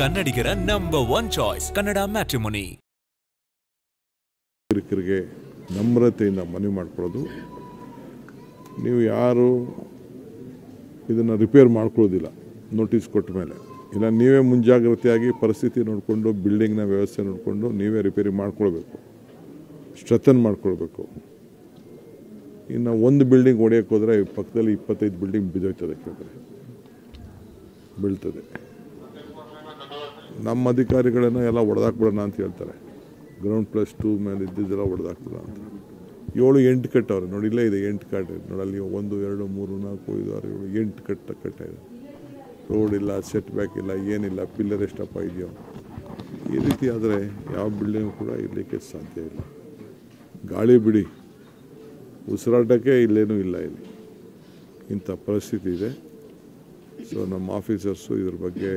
ಕನ್ನಡಿಗರ number 1 choice Kannada matrimony. ಕಿರಿಕಿರಿಗೆ ನಮ್ರತೆಯಿಂದ ಮನವಿ ಮಾಡ್ಕೊಳ್ಳೋದು, ನೀವು ಯಾರು ಇದನ್ನು ರಿಪೇರ್ ಮಾಡ್ಕೊಳ್ಳೋದಿಲ್ಲ ನೋಟಿಸ್ ಕೊಟ್ಟ ಮೇಲೆ, ಇಲ್ಲ ನೀವೇ ಮುಂಜಾಗ್ರತೆಯಾಗಿ ಪರಿಸ್ಥಿತಿ ನೋಡಿಕೊಂಡು ಬಿಲ್ಡಿಂಗ್ನ ವ್ಯವಸ್ಥೆ ನೋಡಿಕೊಂಡು ನೀವೇ ರಿಪೇರಿ ಮಾಡ್ಕೊಳ್ಬೇಕು, ಸ್ಟ್ರೆಂಥನ್ ಮಾಡ್ಕೊಳ್ಬೇಕು. ಇನ್ನು ಒಂದು ಬಿಲ್ಡಿಂಗ್ ಹೊಡೆಯೋಕ್ಕೆ ಹೋದರೆ ಪಕ್ಕದಲ್ಲಿ 25 ಬಿಲ್ಡಿಂಗ್ ಬಿದ್ದೋಯ್ತದೆ, ಬೀಳ್ತದೆ. ನಮ್ಮ ಅಧಿಕಾರಿಗಳನ್ನ ಎಲ್ಲ ಹೊಡೆದಾಕ್ಬಿಡೋಣ ಅಂತ ಹೇಳ್ತಾರೆ. ಗ್ರೌಂಡ್ +2 ಮೇಲೆ ಇದ್ದಿದ್ದೆಲ್ಲ ಹೊಡೆದಾಕ್ಬಿಡೋಣ ಅಂತ. 7-8 ಕಟ್ಟವ್ರೆ ನೋಡಿ, ಇಲ್ಲೇ ಇದೆ 8 ಕಟ್ ನೋಡಿ, ಅಲ್ಲಿ 1 2 3 4 5 6 7 8 ಕಟ್ಟ ಇದೆ. ರೋಡ್ ಇಲ್ಲ, ಸೆಟ್ ಬ್ಯಾಕ್ ಇಲ್ಲ, ಏನಿಲ್ಲ, ಪಿಲ್ಲರ್ ಎಷ್ಟಪ್ಪ ಇದೆಯೋ. ಈ ರೀತಿ ಆದರೆ ಯಾವ ಬಿಲ್ಡಿಂಗ್ ಕೂಡ ಇರಲಿಕ್ಕೆ ಸಾಧ್ಯ ಇಲ್ಲ. ಗಾಳಿ ಬಿಡಿ, ಉಸಿರಾಟಕ್ಕೆ ಇಲ್ಲೇನೂ ಇಲ್ಲ, ಇಲ್ಲಿ ಇಂಥ ಪರಿಸ್ಥಿತಿ ಇದೆ. ಸೊ ನಮ್ಮ ಆಫೀಸರ್ಸು ಇದ್ರ ಬಗ್ಗೆ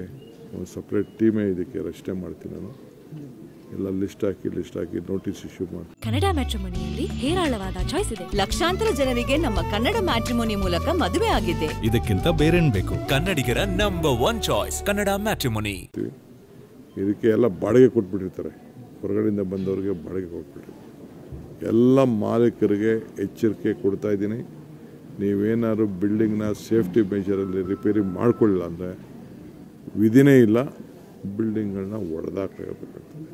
ಒಂದು ಸಪ್ರೇಟ್ ಟೀಮೇ ಇದಕ್ಕೆ ರಚನೆ ಮಾಡ್ತೀನಿ ನಾನು. ಎಲ್ಲ ಲಿಸ್ಟ್ ಹಾಕಿ ನೋಟಿಸ್ ಇಶ್ಯೂ ಮಾಡಿ. ಕನ್ನಡ ಮ್ಯಾಟ್ರಿಮೋನಿಯಲ್ಲಿ ಹೇರಾಳವಾದ ಚಾಯ್ಸ್ ಇದೆ. ಲಕ್ಷಾಂತರ ಜನರಿಗೆ ನಮ್ಮ ಕನ್ನಡ ಮ್ಯಾಟ್ರಿಮೋನಿ ಮೂಲಕ ಮದುವೆ ಆಗಿದೆ. ಇದಕ್ಕಿಂತ ಬೇರೇನ್ ಬೇಕು? ಕನ್ನಡಿಗರ ನಂಬರ್ 1 ಚಾಯ್ಸ್ ಕನ್ನಡ ಮ್ಯಾಟ್ರಿಮೋನಿ. ಇದಕ್ಕೆ ಎಲ್ಲ ಬಾಡಿಗೆ ಕೊಟ್ಬಿಟ್ಟಿರ್ತಾರೆ, ಹೊರಗಡೆಯಿಂದ ಬಂದವರಿಗೆ ಬಾಡಿಗೆ ಕೊಟ್ಬಿಟ್ಟಿರ್ತಾರೆ. ಎಲ್ಲ ಮಾಲೀಕರಿಗೆ ಎಚ್ಚರಿಕೆ ಕೊಡ್ತಾ ಇದ್ದೀನಿ, ನೀವೇನಾದ್ರು ಬಿಲ್ಡಿಂಗ್ನ ಸೇಫ್ಟಿ ಮೆಜರಲ್ಲಿ ರಿಪೇರಿ ಮಾಡ್ಕೊಳ್ಳಿಲ್ಲ ಅಂದರೆ ವಿಧಿನೇ ಇಲ್ಲ, ಬಿಲ್ಡಿಂಗ್ಗಳನ್ನ ಹೊಡೆದಾಕಬೇಕಾಗ್ತದೆ.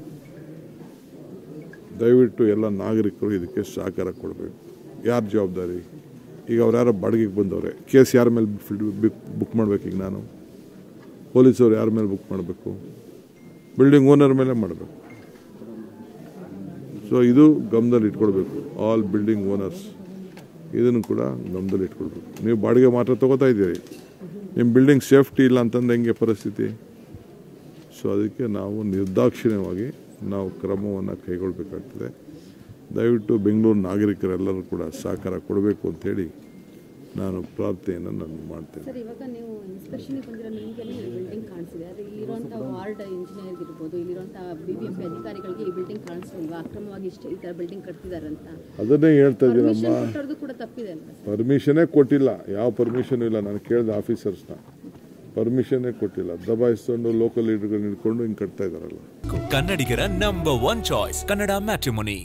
ದಯವಿಟ್ಟು ಎಲ್ಲ ನಾಗರಿಕರು ಇದಕ್ಕೆ ಸಹಕಾರ ಕೊಡಬೇಕು. ಯಾರು ಜವಾಬ್ದಾರಿ? ಈಗ ಅವ್ರು ಯಾರೋ ಬಾಡಿಗೆಗೆ ಬಂದವ್ರೆ, ಕೇಸ್ ಯಾರ ಮೇಲೆ ಬುಕ್ ಮಾಡಬೇಕು? ಈಗ ನಾನು ಪೊಲೀಸವ್ರು ಯಾರ ಮೇಲೆ ಬುಕ್ ಮಾಡಬೇಕು? ಬಿಲ್ಡಿಂಗ್ ಓನರ್ ಮೇಲೆ ಮಾಡಬೇಕು. ಸೊ ಇದು ಗಮನದಲ್ಲಿ ಇಟ್ಕೊಳ್ಬೇಕು. ಆಲ್ ಬಿಲ್ಡಿಂಗ್ ಓನರ್ಸ್ ಇದನ್ನು ಕೂಡ ಗಮನದಲ್ಲಿ ಇಟ್ಕೊಳ್ಬೇಕು. ನೀವು ಬಾಡಿಗೆ ಮಾತ್ರ ತೊಗೋತಾ ಇದ್ದೀರಿ, ನಿಮ್ಮ ಬಿಲ್ಡಿಂಗ್ ಸೇಫ್ಟಿ ಇಲ್ಲ ಅಂತಂದ್ರೆ ಹೆಂಗೆ ಪರಿಸ್ಥಿತಿ? ಸೊ ಅದಕ್ಕೆ ನಾವು ನಿರ್ದಾಕ್ಷಿಣ್ಯವಾಗಿ ನಾವು ಕ್ರಮವನ್ನು ಕೈಗೊಳ್ಳಬೇಕಾಗ್ತದೆ. ದಯವಿಟ್ಟು ಬೆಂಗಳೂರು ನಾಗರಿಕರೆಲ್ಲರೂ ಕೂಡ ಸಹಕಾರ ಕೊಡಬೇಕು ಅಂತೇಳಿ ನಾನು ಪ್ರಾರ್ಥನೆಯನ್ನು ನಾನು ಮಾಡ್ತೇನೆ. ಸರ್, ಇವಾಗ ನೀವು ಇನ್ಸ್ಪೆಕ್ಷನ್ಗೆ ಬಂದಿರೋ ನಿಮಗೆಲ್ಲ ಈ ಬಿಲ್ಡಿಂಗ್ ಕಾಣಿಸಿದೆ, ಆದರೆ ಇಲ್ಲಿರುವಂಥ ವಾರ್ಡ್ ಇಂಜಿನಿಯರ್ ಇರ್ಬೋದು, ಇಲ್ಲಿರುವಂಥ BBMP ಅಧಿಕಾರಿಗಳಿಗೆ ಈ ಬಿಲ್ಡಿಂಗ್ ಕಾಣಿಸ್ತಿಲ್ವಾ? ಅಕ್ರಮವಾಗಿ ಈ ಥರ ಬಿಲ್ಡಿಂಗ್ ಕಟ್ತಿದ್ದಾರೆ ಅಂತ ಅದನ್ನೇ ಹೇಳ್ತಾ ಇದ್ದೀನಮ್ಮ. ಕೂಡ ತಪ್ಪಿದೆ ಅಂತ. ಪರ್ಮಿಷನೇ ಕೊಟ್ಟಿಲ್ಲ, ಯಾವ ಪರ್ಮಿಷನ್ ಇಲ್ಲ. ನಾನು ಕೇಳಿದ ಆಫೀಸರ್ಸ್ನ, ಪರ್ಮಿಷನ್ನೇ ಕೊಟ್ಟಿಲ್ಲ. ದಬಾಯಿಸ್ಕೊಂಡು ಲೋಕಲ್ ಲೀಡರ್ಗಳನ್ನ ಹಿಡ್ಕೊಂಡು ಹಿಂಗೆ ಕಟ್ತಾ ಇದ್ದಾರಲ್ಲ. ಕನ್ನಡಿಗರ ನಂಬರ್ 1 ಚಾಯ್ಸ್ ಕನ್ನಡ ಮ್ಯಾಟ್ರಿಮೋನಿ.